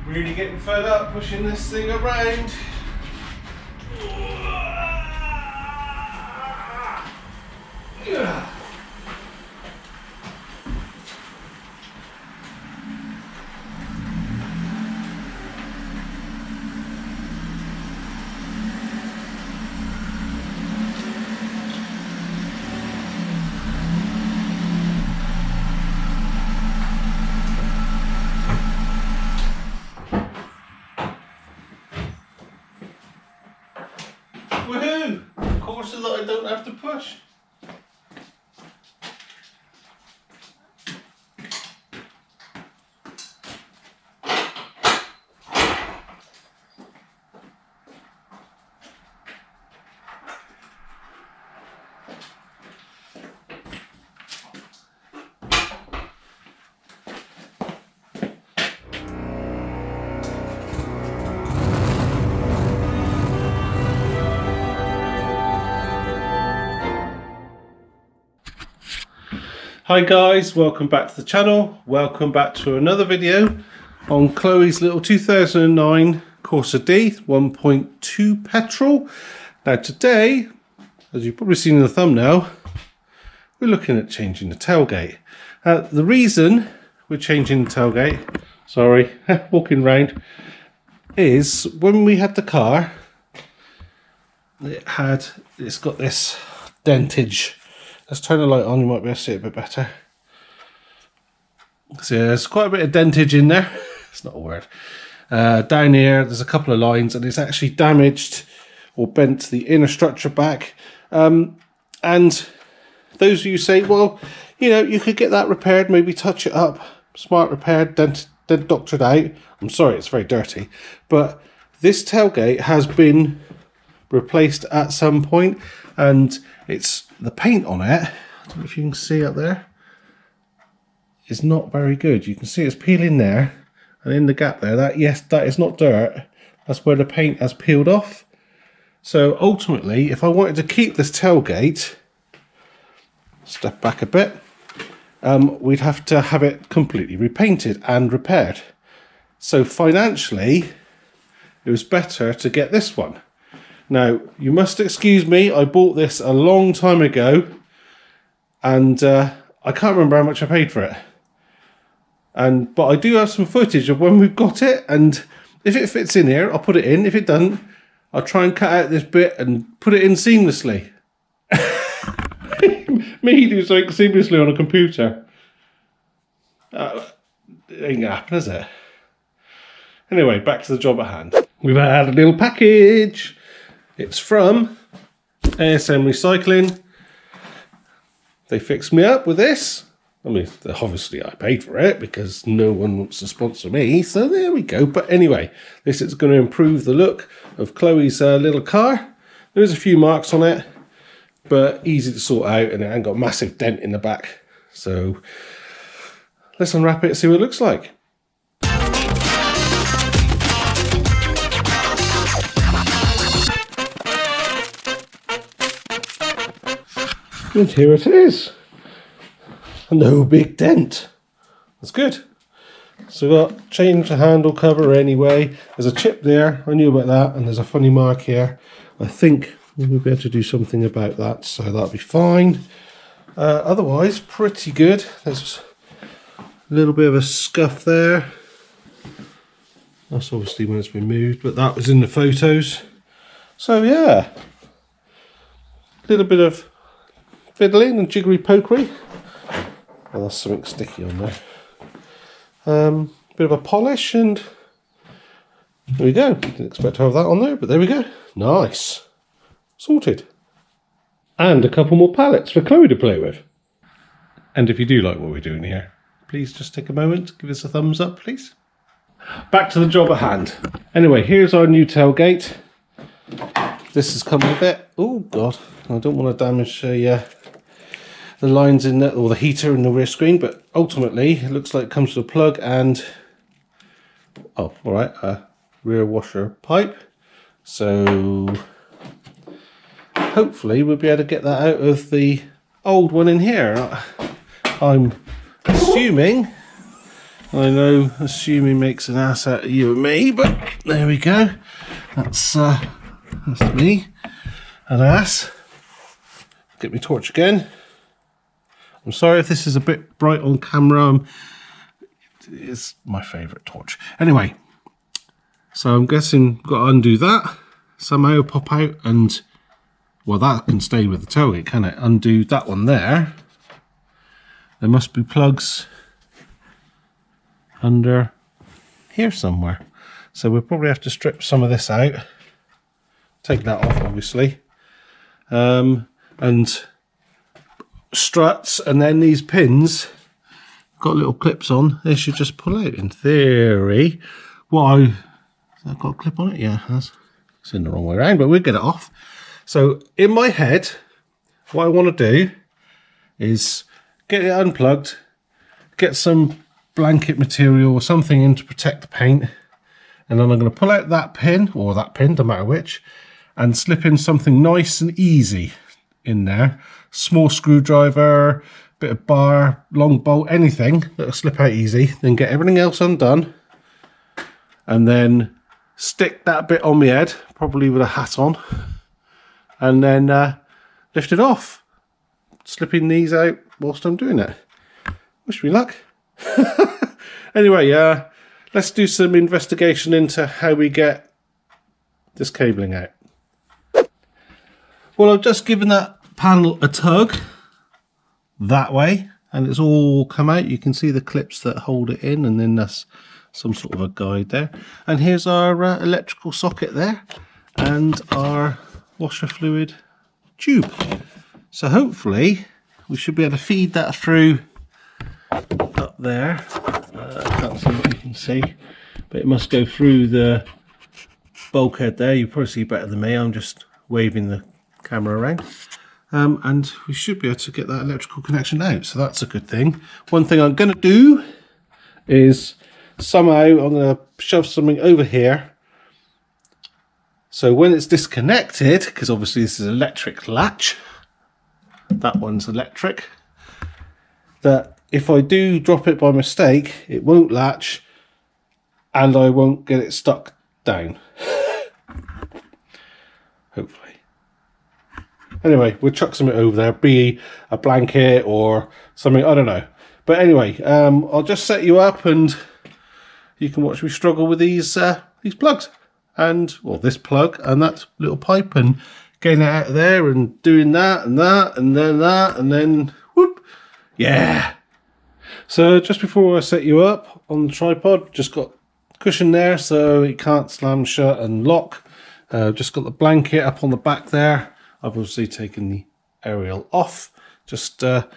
Really getting fed up pushing this thing around. Woohoo! Corsa that I don't have to push. Hi guys, welcome back to the channel. Welcome back to another video on Chloe's little 2009 Corsa D 1.2 petrol. Now today, as you've probably seen in the thumbnail, we're looking at changing the tailgate. The reason we're changing the tailgate, sorry, walking round, is when we had the car, it's got this dentage. Let's turn the light on, you might be able to see it a bit better. So there's quite a bit of dentage in there. It's not a word. Down here, there's a couple of lines and it's actually damaged or bent the inner structure back. And those of you say, well, you know, you could get that repaired, maybe touch it up, smart repaired, then doctored out. I'm sorry, it's very dirty. But this tailgate has been replaced at some point, and it's the paint on it, I don't know if you can see up there, is not very good. You can see it's peeling there, and in the gap there, that is not dirt, that's where the paint has peeled off. So ultimately, if I wanted to keep this tailgate, step back a bit, we'd have to have it completely repainted and repaired. So financially, it was better to get this one. Now, you must excuse me, I bought this a long time ago, and I can't remember how much I paid for it. But I do have some footage of when we've got it, and if it fits in here, I'll put it in. If it doesn't, I'll try and cut out this bit and put it in seamlessly. Me do something seamlessly on a computer. It ain't gonna happen, is it? Anyway, back to the job at hand. We've had a little package. It's from ASM Recycling. They fixed me up with this. I mean, obviously I paid for it because no one wants to sponsor me, so there we go. But anyway, this is going to improve the look of Chloe's little car. There's a few marks on it, but easy to sort out, and it ain't got a massive dent in the back. So let's unwrap it and see what it looks like. And here it is. No big dent. That's good. So we've got change the handle cover anyway. There's a chip there, I knew about that, and there's a funny mark here. I think we'll be able to do something about that, so that'll be fine. Otherwise, pretty good. There's a little bit of a scuff there. That's obviously when it's been moved, but that was in the photos. So yeah, a little bit of fiddling and jiggery pokery. Oh, that's something sticky on there. Bit of a polish, and there we go. Didn't expect to have that on there, but there we go. Nice. Sorted. And a couple more pallets for Chloe to play with. And if you do like what we're doing here, please just take a moment, give us a thumbs up, please. Back to the job at hand. Anyway, here's our new tailgate. This has come with it. Oh God, I don't want to damage the lines in there, or the heater in the rear screen, but ultimately it looks like it comes with a plug and, oh, all right, a rear washer pipe. So hopefully we'll be able to get that out of the old one in here. I'm assuming I know, assuming makes an ass out of you and me, but there we go. That's me, an ass. Get my torch again. I'm sorry if this is a bit bright on camera. It's my favourite torch. Anyway, so I'm guessing got to undo that. Somehow pop out and, well, that can stay with the tailgate, can it? Undo that one there. There must be plugs under here somewhere. So we'll probably have to strip some of this out. Take that off, obviously. And struts, and then these pins got little clips on. They should just pull out in theory. Has that got a clip on it? Yeah, it has. It's in the wrong way around, but we'll get it off. So in my head, what I want to do is get it unplugged, get some blanket material or something in to protect the paint, and then I'm going to pull out that pin, or that pin, no matter which, and slip in something nice and easy in there. Small screwdriver, bit of bar, long bolt, anything that'll slip out easy. Then get everything else undone, and then stick that bit on my head, probably with a hat on, and then lift it off, slipping these out whilst I'm doing it. Wish me luck. Anyway, let's do some investigation into how we get this cabling out. Well, I've just given that panel a tug that way, and it's all come out. You can see the clips that hold it in, and then there's some sort of a guide there. And here's our electrical socket there, and our washer fluid tube. So hopefully we should be able to feed that through up there. I can't see what you can see, but it must go through the bulkhead there. You probably see better than me. I'm just waving the camera around. And we should be able to get that electrical connection out, so that's a good thing. One thing I'm going to do is somehow I'm going to shove something over here, so when it's disconnected, because obviously this is electric latch, that one's electric, that if I do drop it by mistake, it won't latch and I won't get it stuck down. Hopefully. Anyway, we'll chuck something over there, be a blanket or something, I don't know. But anyway, I'll just set you up and you can watch me struggle with these plugs. And, well, this plug and that little pipe, and getting it out of there and doing that and that and then that and then whoop. Yeah. So just before I set you up on the tripod, just got cushion there so it can't slam shut and lock. Just got the blanket up on the back there. I've obviously taken the aerial off just to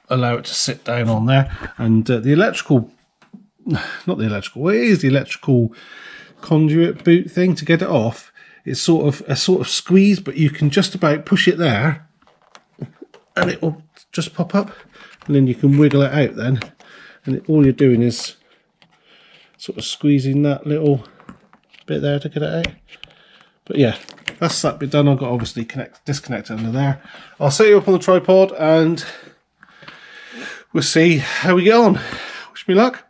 allow it to sit down on there. And the electrical, not the electrical, it is the electrical conduit boot thing to get it off. It's sort of a squeeze, but you can just about push it there and it will just pop up, and then you can wiggle it out then, and all you're doing is sort of squeezing that little bit there to get it out. But yeah, that's that bit done. I've got obviously disconnect under there. I'll set you up on the tripod and we'll see how we get on. Wish me luck.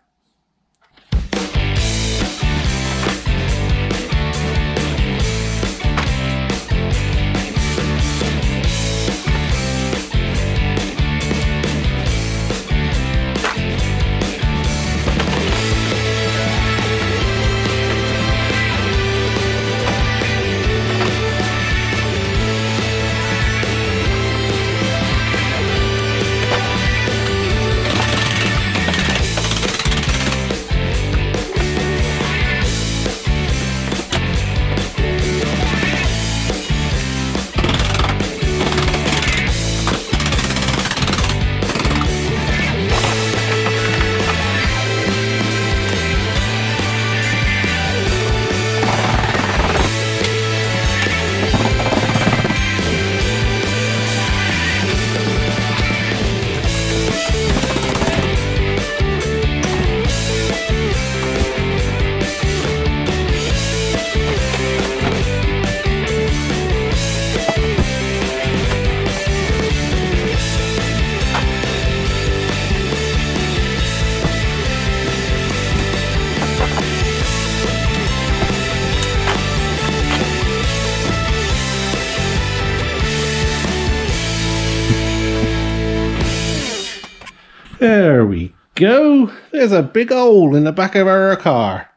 go. There's a big hole in the back of our car.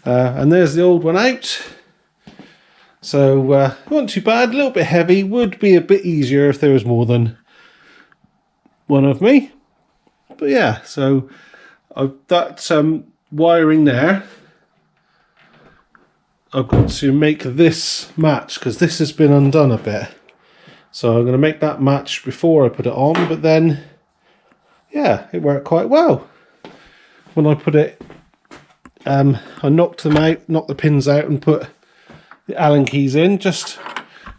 And there's the old one out. So, not too bad. A little bit heavy. Would be a bit easier if there was more than one of me. But yeah, so I've got some wiring there. I've got to make this match because this has been undone a bit. So I'm going to make that match before I put it on, but then, yeah, it worked quite well. When I put it, I knocked them out, knocked the pins out and put the Allen keys in just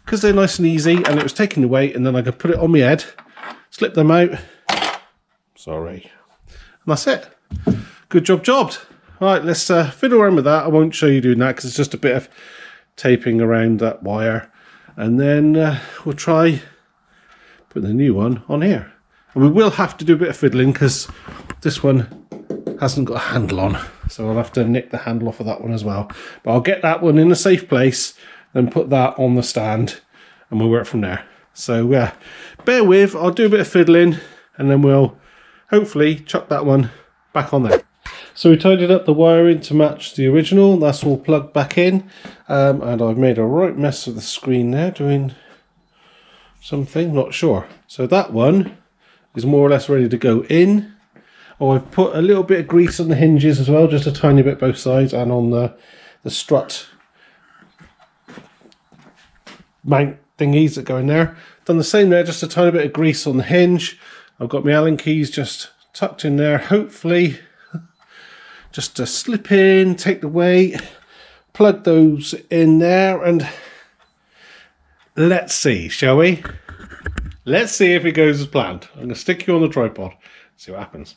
because they're nice and easy, and it was taking the weight, and then I could put it on my head, slip them out. Sorry. And that's it. Good jobbed. Right, let's fiddle around with that. I won't show you doing that because it's just a bit of taping around that wire. And then we'll try putting the new one on here. And we will have to do a bit of fiddling because this one hasn't got a handle on. So I'll have to nick the handle off of that one as well. But I'll get that one in a safe place, then put that on the stand, and we'll work from there. So bear with, I'll do a bit of fiddling, and then we'll hopefully chuck that one back on there. So we tidied up the wiring to match the original. That's all plugged back in. And I've made a right mess of the screen there, doing something, not sure. So that one is more or less ready to go in. Oh, I've put a little bit of grease on the hinges as well, just a tiny bit both sides, and on the strut mount thingies that go in there. Done the same there, just a tiny bit of grease on the hinge. I've got my Allen keys just tucked in there, hopefully just to slip in, take the weight, plug those in there, and let's see, shall we? Let's see if it goes as planned. I'm going to stick you on the tripod, see what happens.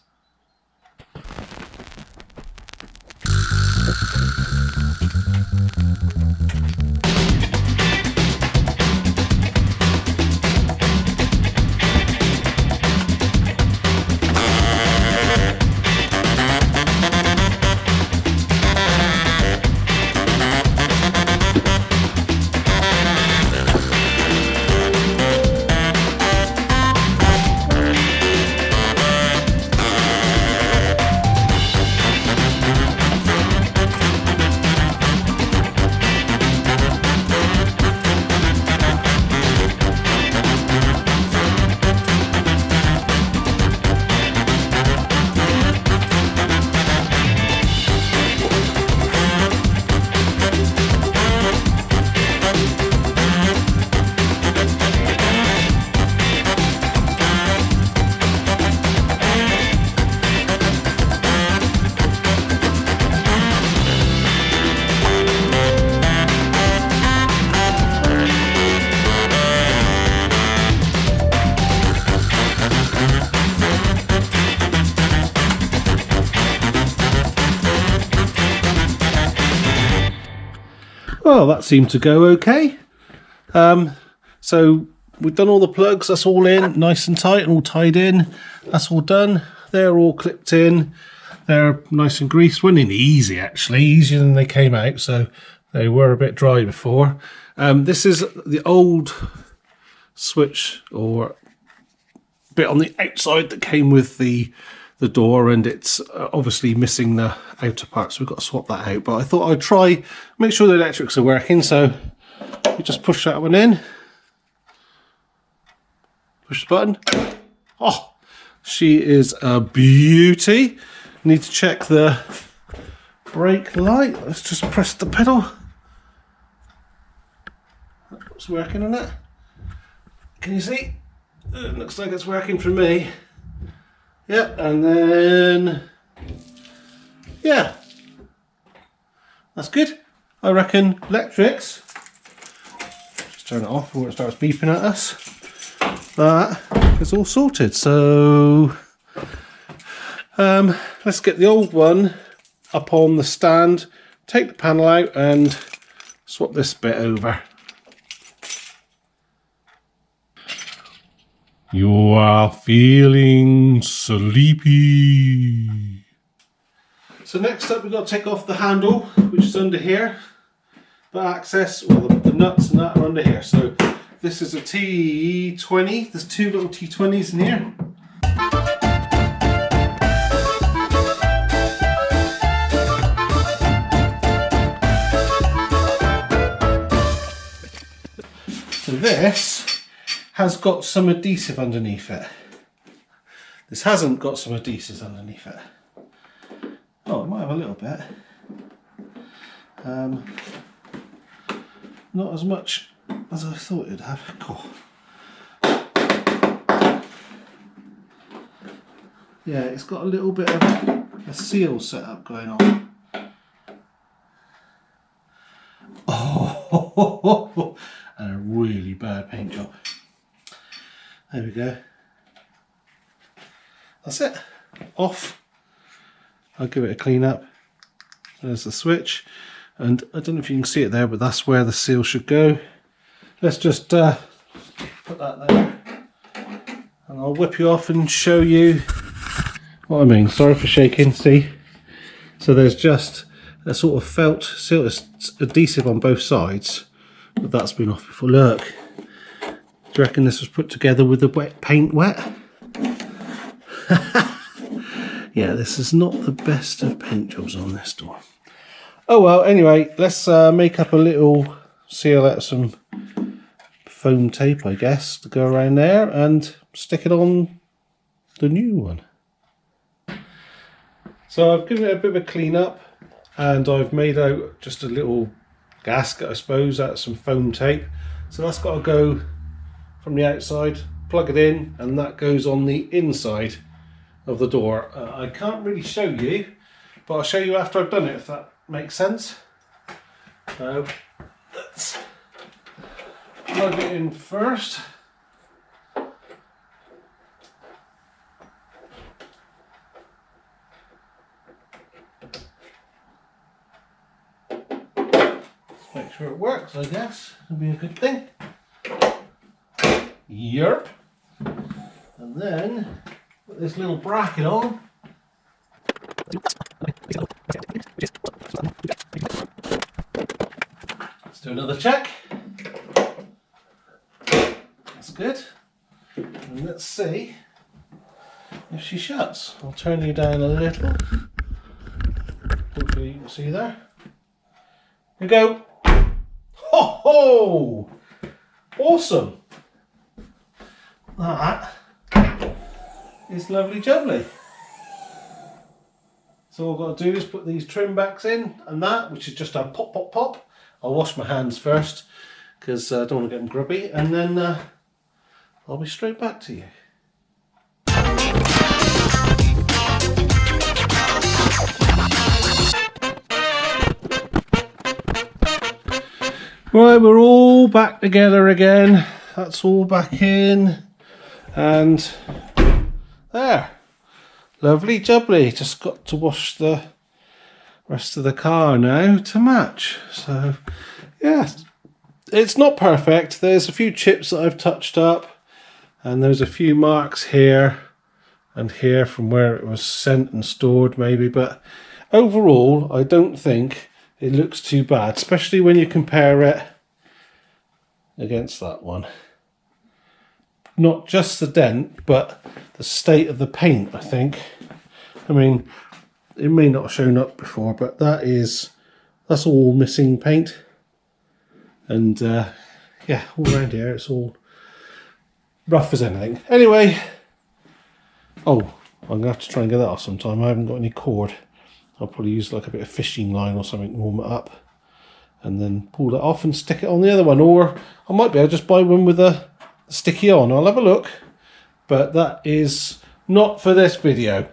Well, that seemed to go okay. So we've done all the plugs, that's all in, nice and tight and all tied in. That's all done. They're all clipped in. They're nice and greased. Went in easy, actually, easier than they came out, so they were a bit dry before. This is the old switch or bit on the outside that came with the door, and it's obviously missing the outer part, so we've got to swap that out. But I thought I'd try, make sure the electrics are working, so we just push that one in, push the button. Oh, she is a beauty. Need to check the brake light. Let's just press the pedal. It's working on it. Can you see? It looks like it's working for me. Yep, and then, yeah, that's good. I reckon electrics, just turn it off before it starts beeping at us. That is all sorted. So let's get the old one up on the stand, take the panel out and swap this bit over. You are feeling sleepy. So next up, we've got to take off the handle, which is under here. The access, well, the nuts and that are under here. So this is a T20. There's two little T20s in here. this has got some adhesive underneath it. This hasn't got some adhesive underneath it. Oh, it might have a little bit. Not as much as I thought it'd have. Cool. Yeah, it's got a little bit of a seal setup going on. Oh, and a really bad paint job. There we go. That's it. Off. I'll give it a clean up. There's the switch. And I don't know if you can see it there, but that's where the seal should go. Let's just put that there. And I'll whip you off and show you what I mean. Sorry for shaking, see? So there's just a sort of felt seal adhesive on both sides, but that's been off before. Look, do you reckon this was put together with the wet paint wet? Yeah, this is not the best of paint jobs on this door. Oh well, anyway, let's make up a little seal out of some foam tape, I guess, to go around there and stick it on the new one. So I've given it a bit of a clean up and I've made out just a little gasket, I suppose, out of some foam tape. So that's got to go from the outside, plug it in, and that goes on the inside of the door. I can't really show you, but I'll show you after I've done it, if that makes sense. So let's plug it in first. Make sure it works, I guess. That'll be a good thing. Yerp. And then put this little bracket on. Let's do another check. That's good. And let's see if she shuts. I'll turn you down a little. Hopefully you can see there. Here we go. Ho ho! Awesome. That is lovely jubbly. So all I've got to do is put these trim backs in and that, which is just a pop, pop, pop. I'll wash my hands first because I don't want to get them grubby, and then I'll be straight back to you. Right, we're all back together again. That's all back in, and there. Lovely jubbly. Just got to wash the rest of the car now to match. So yeah, it's not perfect. There's a few chips that I've touched up, and there's a few marks here and here from where it was sent and stored maybe, but overall I don't think it looks too bad, especially when you compare it against that one. Not just the dent, but the state of the paint, I think. I mean, it may not have shown up before, but that's all missing paint. And yeah, all around here it's all rough as anything. Anyway, oh, I'm gonna have to try and get that off sometime. I haven't got any cord. I'll probably use like a bit of fishing line or something to warm it up, and then pull it off and stick it on the other one. Or I might be able to just buy one with a sticky on. I'll have a look, but that is not for this video.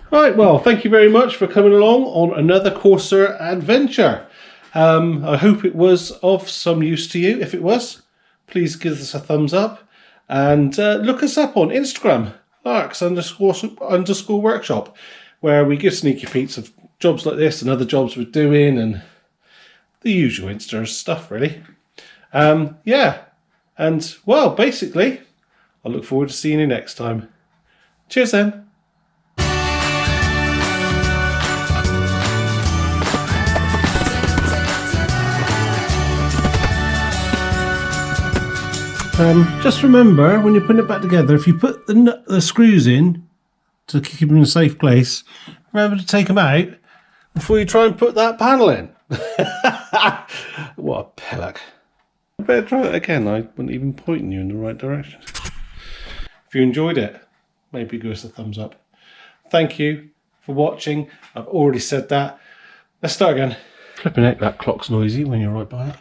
Right, well, thank you very much for coming along on another Corsa adventure. I hope it was of some use to you. If it was, please give us a thumbs up, and look us up on Instagram, Larks_workshop, where we give sneaky peeks of jobs like this and other jobs we're doing, and the usual Insta stuff, really. Yeah, and well, basically, I look forward to seeing you next time. Cheers then. Just remember, when you're putting it back together, if you put the screws in to keep them in a safe place, remember to take them out before you try and put that panel in. What a Hello. I better try it again. I wasn't even pointing you in the right direction. If you enjoyed it, maybe give us a thumbs up. Thank you for watching. I've already said that. Let's start again. Flipping heck, that clock's noisy when you're right by it.